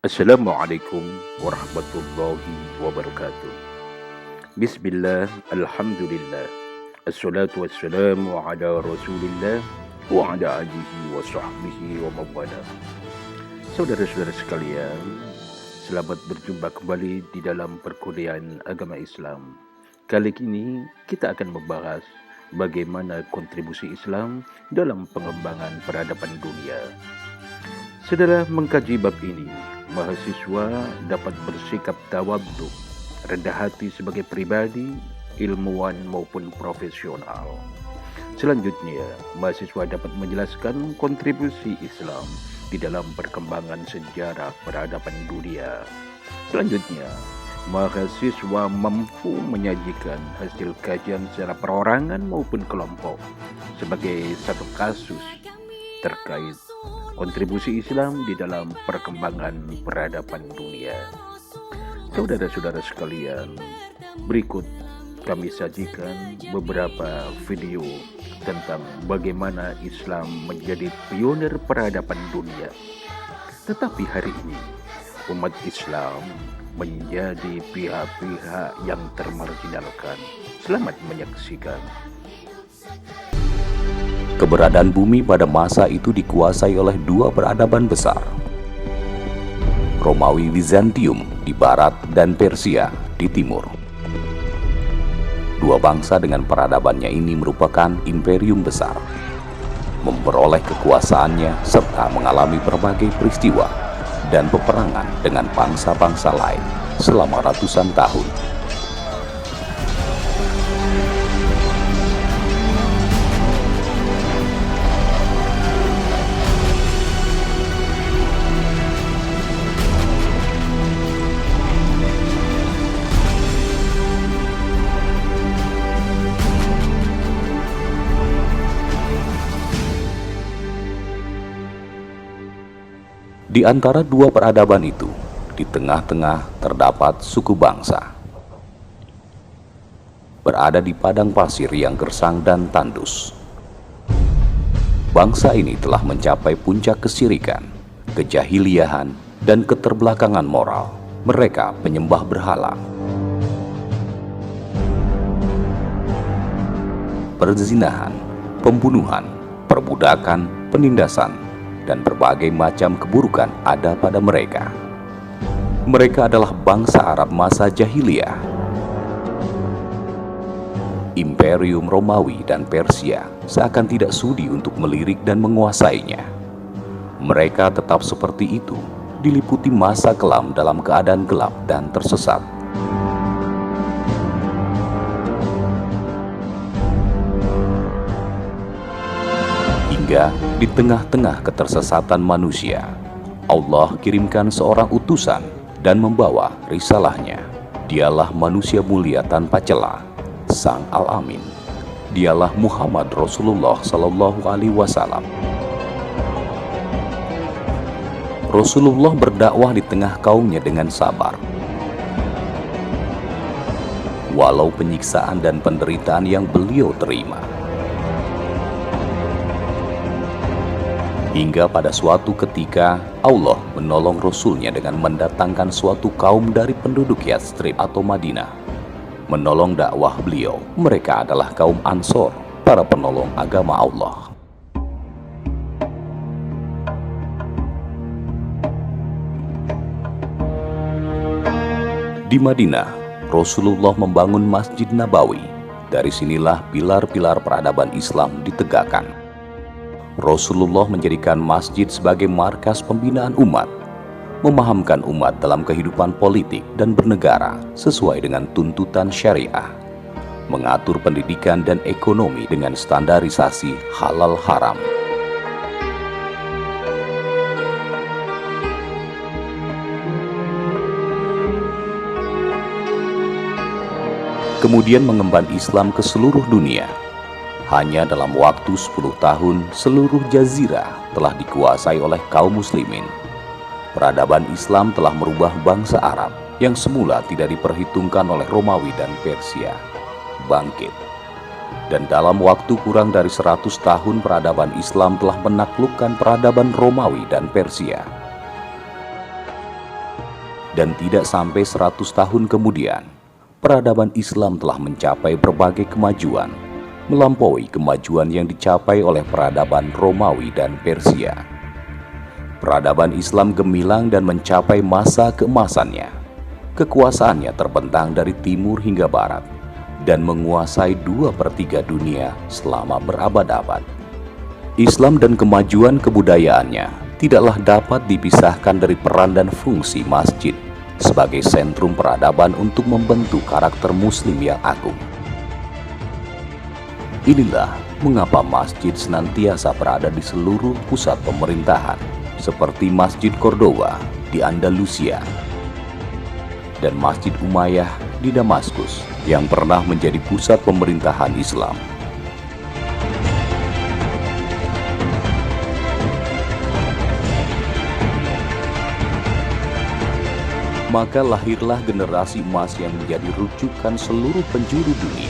Assalamualaikum warahmatullahi wabarakatuh. Bismillah, alhamdulillah. Assalatu wassalamu ala rasulillah wa ala alihi wa sahbihi wa mawala. Saudara-saudara sekalian, selamat berjumpa kembali di dalam perkuliahan agama Islam. Kali ini kita akan membahas bagaimana kontribusi Islam dalam pengembangan peradaban dunia. Saudara, mengkaji bab ini, mahasiswa dapat bersikap tawadhu, rendah hati sebagai pribadi, ilmuwan maupun profesional. Selanjutnya, mahasiswa dapat menjelaskan kontribusi Islam di dalam perkembangan sejarah peradaban dunia. Selanjutnya, mahasiswa mampu menyajikan hasil kajian secara perorangan maupun kelompok sebagai satu kasus terkait kontribusi Islam di dalam perkembangan peradaban dunia. Saudara-saudara sekalian, berikut kami sajikan beberapa video tentang bagaimana Islam menjadi pionir peradaban dunia. Tetapi hari ini, umat Islam menjadi pihak-pihak yang termarginalkan. Selamat menyaksikan. Keberadaan bumi pada masa itu dikuasai oleh dua peradaban besar, Romawi Bizantium di barat dan Persia di timur. Dua bangsa dengan peradabannya ini merupakan imperium besar, memperoleh kekuasaannya serta mengalami berbagai peristiwa dan peperangan dengan bangsa-bangsa lain selama ratusan tahun. Di antara dua peradaban itu, di tengah-tengah terdapat suku bangsa. Berada di padang pasir yang gersang dan tandus. Bangsa ini telah mencapai puncak kesirikan, kejahiliahan, dan keterbelakangan moral. Mereka penyembah berhala. Perzinahan, pembunuhan, perbudakan, penindasan, dan berbagai macam keburukan ada pada mereka. Mereka adalah bangsa Arab masa jahiliyah. Imperium Romawi dan Persia seakan tidak sudi untuk melirik dan menguasainya. Mereka tetap seperti itu, diliputi masa kelam dalam keadaan gelap dan tersesat. Hingga di tengah-tengah ketersesatan manusia, Allah kirimkan seorang utusan dan membawa risalahnya. Dialah manusia mulia tanpa celah, Sang Al-Amin. Dialah Muhammad Rasulullah Sallallahu Alaihi Wasallam. Rasulullah berdakwah di tengah kaumnya dengan sabar. Walau penyiksaan dan penderitaan yang beliau terima. Hingga pada suatu ketika Allah menolong Rasulnya dengan mendatangkan suatu kaum dari penduduk Yathrib atau Madinah, menolong dakwah beliau. Mereka adalah kaum Ansor, para penolong agama Allah. Di Madinah, Rasulullah membangun Masjid Nabawi. Dari sinilah pilar-pilar peradaban Islam ditegakkan. Rasulullah menjadikan masjid sebagai markas pembinaan umat, memahamkan umat dalam kehidupan politik dan bernegara sesuai dengan tuntutan syariah, mengatur pendidikan dan ekonomi dengan standarisasi halal haram. Kemudian mengemban Islam ke seluruh dunia. Hanya dalam waktu 10 tahun, seluruh jazirah telah dikuasai oleh kaum muslimin. Peradaban Islam telah merubah bangsa Arab yang semula tidak diperhitungkan oleh Romawi dan Persia bangkit. Dan dalam waktu kurang dari 100 tahun, peradaban Islam telah menaklukkan peradaban Romawi dan Persia. Dan tidak sampai 100 tahun kemudian, peradaban Islam telah mencapai berbagai kemajuan, melampaui kemajuan yang dicapai oleh peradaban Romawi dan Persia. Peradaban Islam gemilang dan mencapai masa keemasannya. Kekuasaannya terbentang dari timur hingga barat dan menguasai 2/3 dunia selama berabad-abad. Islam dan kemajuan kebudayaannya tidaklah dapat dipisahkan dari peran dan fungsi masjid sebagai sentrum peradaban untuk membentuk karakter Muslim yang agung. Inilah mengapa masjid senantiasa berada di seluruh pusat pemerintahan, seperti Masjid Cordoba di Andalusia dan Masjid Umayyah di Damaskus yang pernah menjadi pusat pemerintahan Islam. Maka lahirlah generasi emas yang menjadi rujukan seluruh penjuru dunia.